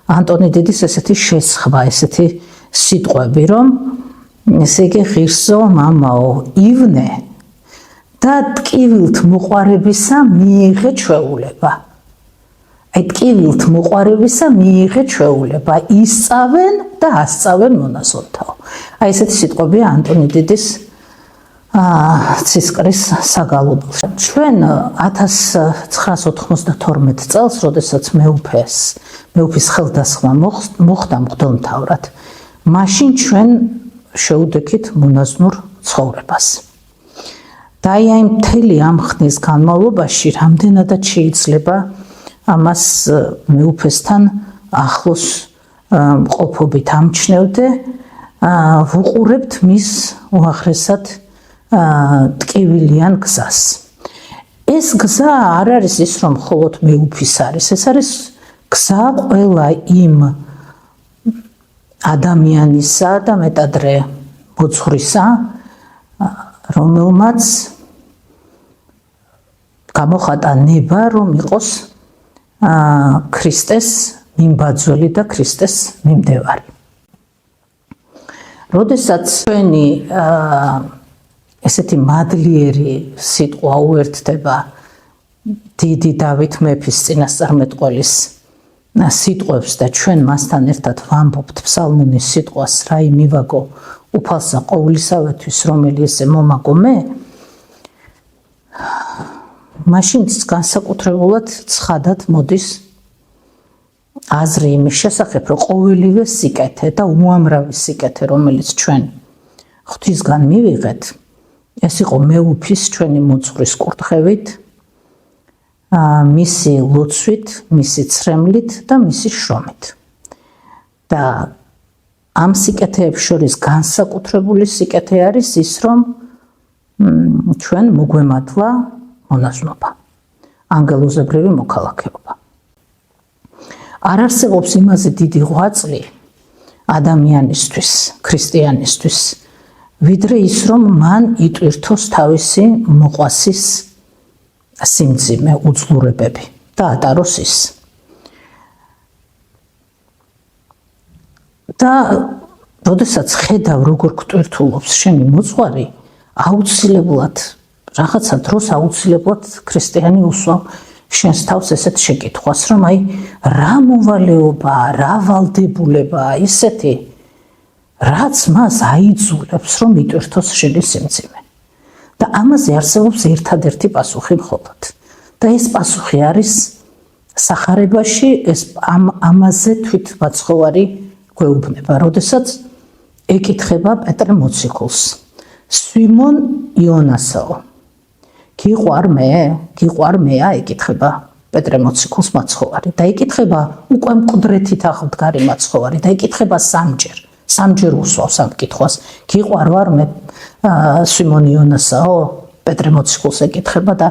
ანტონი დიდის ესეთი შესხმა, ესეთი სიტყვები, რომ ესე იგი ღირსო მამაო, ივნე და ტკივილთ მოყვარებისა მიიღე ჩვეულება. აი ტკივილთ მოყვარებისა მიიღე ჩვეულება, ისწავენ და ასწავენ მონაზონთაო. აი ესეთი სიტყვებია ანტონი დიდის ცისკრის საგალობლში. ჩვენ 1992 წელს, როდესაც მეუფის ხელდასხმა მოხდა მღვდელმთავრად, მაშინ ჩვენ შეუდექით მონაზვნურ ცხოვრებას. და აი მთელი ამ ხნის განმავლობაში რამდენადაც შეიძლება ამას მეუფესთან ახლოს ყოფობით ამჩნევდე, ვუყურებთ მის უაღრესად ტკივილიან გზას. ეს გზა არ არის ის, რომ მხოლოდ მეუფის არის, ეს არის გზა ყველა იმ ადამიანისა და მეტადრე მოძღვრისა, რომელმაც გამოხატა ნება, რომ იყოს ქრისტეს მიმბაძველი და ქრისტეს მიმდევარი. როდესაც ჩვენი ესეთი მადლიერი სიტყვა უერთდება დიდი დავით მეფის წინასწარმეტყველის სიტყვებს და ჩვენ მასთან ერთად ვამბობთ ფსალმუნის სიტყვას, რა იმივაგო უფალსა ყოვლისავეთვის, რომელი ესე მომაგო მე, მაშინ განსაკუთრებულად ცხადად მოდის აზრი იმის შესახებ, რომ ყოველივე სიკეთე და უამრავი სიკეთე, რომელიც ჩვენ ღვთისგან მივიღეთ, ეს იყო მეუფის ჩვენი მოძღვრის კურთხევით, მისი ლოცვით, მისი ცრემლით და მისი შრომით. და ამ სიკეთეებს შორის განსაკუთრებული სიკეთე არის ის, რომ ჩვენ მოგვემართლა მონაზვნობა, ანგელოზებრივი მოქალაქეობა. არ არსებობს იმაზე დიდი ღვაწლი ადამიანისთვის, ქრისტიანისთვის, ვიდრე ის, რომ მან იტვირთოს თავისი მოყვასის სიმძიმე, უძლურებები და ატაროს ის. და როდესაც ხედავ, როგორ გვტვირთულობს შენი მოძღვარი, აუცილებლად რაღაცა დროს აუცილებლად ქრისტიანი უსვამ შენს თავს ესეთ შეკითხვას, რომ აი რა მოვალეობაა, რა ვალდებულებაა ისეთი, რაც მას აიძულებს, რომ იტვირთოს შენი სიმძიმე. და ამაზე არსებობს ერთადერთი პასუხი მხოლოდ. და ეს პასუხი არის სახარებაში, ეს ამაზე თვითმაცხოვარი გვეუბნება, როდესაც ეკითხება პეტრე მოციქულს, სვიმონ იონასაო, გიყვარ მე, ეკითხება პეტრე მოციქულს მაცხოვარი და ეკითხება უკვე მკვდრეთით ახლდგარი მაცხოვარი და ეკითხება სამჯერ უსვავს ამ კითხვას, გიყვარ ვარ მე სვიმონ იონასაო, პეტრე მოციქულს ეკითხება და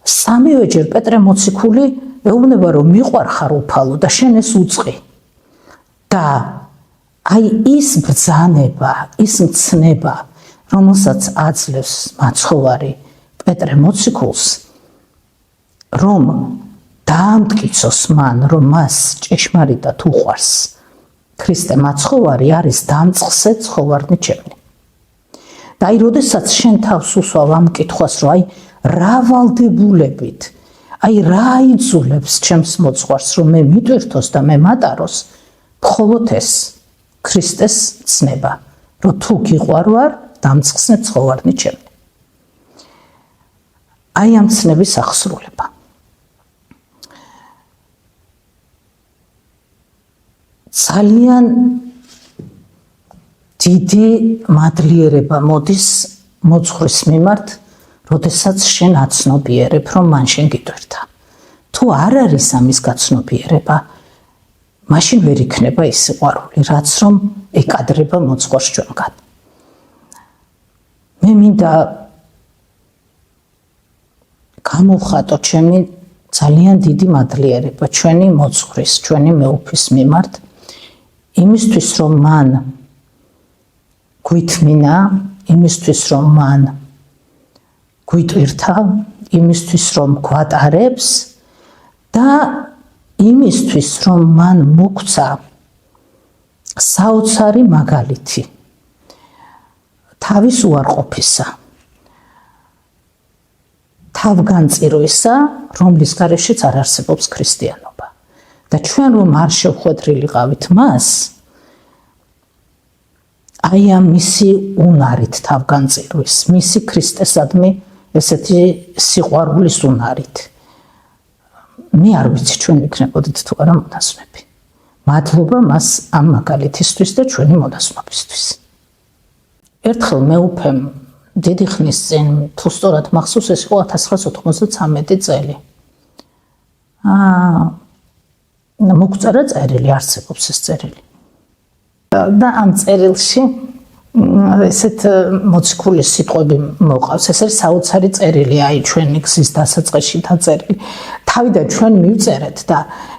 სამივეჯერ პეტრე მოციქული ეუბნება, რომ მიყვარ ხარ უფალო და შენ ეს უწყი. და აი ის ბრძანება, ის მცნება, რომელსაც აძლევს მაცხოვარი პეტრე მოციქულს, რომ დაამტკიცოს მან, რომ მას ჭეშმარიტად უყვარს ქრისტე მაცხოვარი, არის დამწყსე ცხოვარნი ჩემნი. და აი, როდესაც შენ თავს უსვავ ამ კითხვას, რომ აი რა ვალდებულებით, აი რა აიძულებს ჩემს მოძღვარს, რომ მე მიტვირთოს და მე მატაროს, მხოლოდ ეს ქრისტეს ცნება, რომ თუ გიყვარ ვარ, დამწყსნე ცხოვარნი ჩემნი. აი ამ ცნების აღსრულება. ძალიან დიდი მადლიერება მოდის მოძღვრის მიმართ, როდესაც შენ აცნობიერებ, რომ მან შენ გიტვირთა. თუ არ არის ამის გაცნობიერება, მაშინ ვერ იქნება ის სიყვარული, რაც რომ ეკადრება მოძღვარს ჩვენგან. მე მინდა გამოვხატო ჩემი ძალიან დიდი მადლიერება ჩვენი მოძღვრის, ჩვენი მეუფის მიმართ, იმისთვის, რომ მან გვითმინა, იმისთვის, რომ მან გვიტვირთა, იმისთვის, რომ გვატარებს და იმისთვის, რომ მან მოგცა საოცარი მაგალითი თავის უარყოფისა, თავგანწირვისა, რომლის გარეშეც არ არსებობს ქრისტიანობა. და ჩვენ რომ არ შევხვედრილიყავით მას, აი ამ მისი უნარით თავგანწირვის, მისი ქრისტესადმი ესეთი სიყვარულის უნარით. მე არ ვიცი ჩვენ ვიქნებოდით თუ არა მონაზვნები. მადლობა მას ამ მაგალითისთვის და ჩვენი მონაზვნებისთვის. ერთხელ მეუფემ დიდი ხნის წინ თუ სწორად მახსოვს ეს იყო 1993 წელი. მოგწერა წერილი, არსებობს ეს წერილი. და ამ წერილში ესეთ მოციქულის სიტყვები მოყავს. ეს არის საოცარი წერილი, აი ჩვენი გზის დასაწყისში დაწერილი. თავიდან ჩვენ მივწერეთ და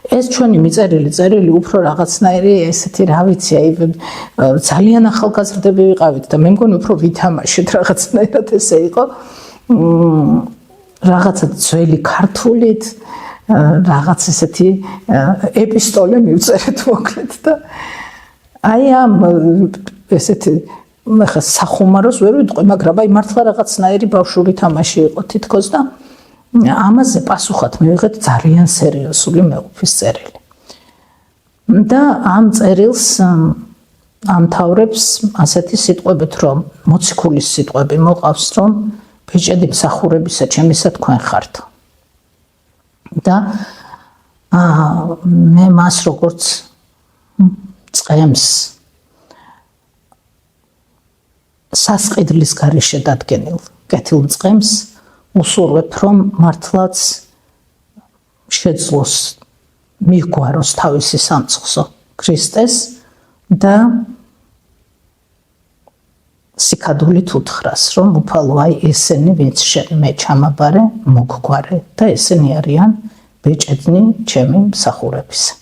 ეს ჩვენი მიწერილი წერილი უფრო რაღაცნაირი ესეთი რა ვიცი, აი ძალიან ახალგაზრდები ვიყავით და მე მგონი უფრო ვითამაშეთ რაღაცნაირად ესე იყო. რაღაცა ძველი ქართულით რაღაც ესეთი ეპისტოლე მივწერეთ მოკლედ და აი ამ ესეთი ხა სახუმაროს ვერ ვიტყვი, მაგრამ აი მართლა რაღაცნაირი ბავშვური თამაში იყო თითქოს და ამაზე პასუხად მივიღეთ ძალიან სერიოზული მეუფის წერილი. და ამ წერილს ამთავრებს ასეთი სიტყვებით, რომ მოციქულის სიტყვები მოყავს, რომ ბიჭედი მსახურებისა ჩემისა თქვენ ხართ. და მე მას როგორც წყემს სასყიდლის გარეშე დადგენილ კეთილ წყემს უსურვებ, რომ მართლაც შეძლოს მიგვაროს თავისი სამწყსო ქრისტეს და სიკადულით უთხრას, რომ უფალო აი ესენი ვინც მე ჩამაბარე მოგგვარე და ესენი არიან ბეჭედნი ჩემი მსახურებისა.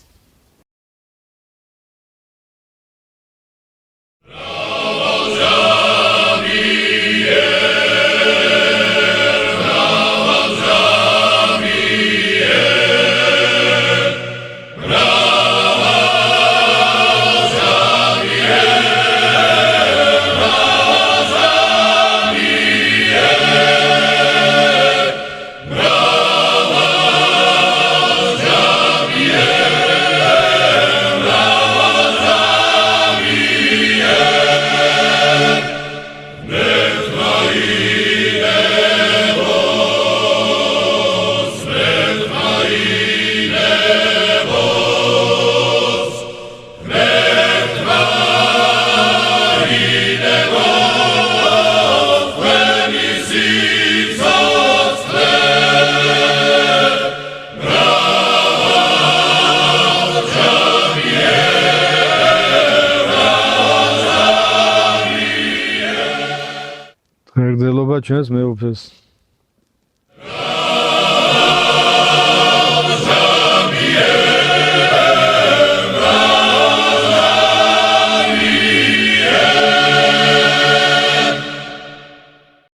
ღერდელობა ჩვენს მეუფეს.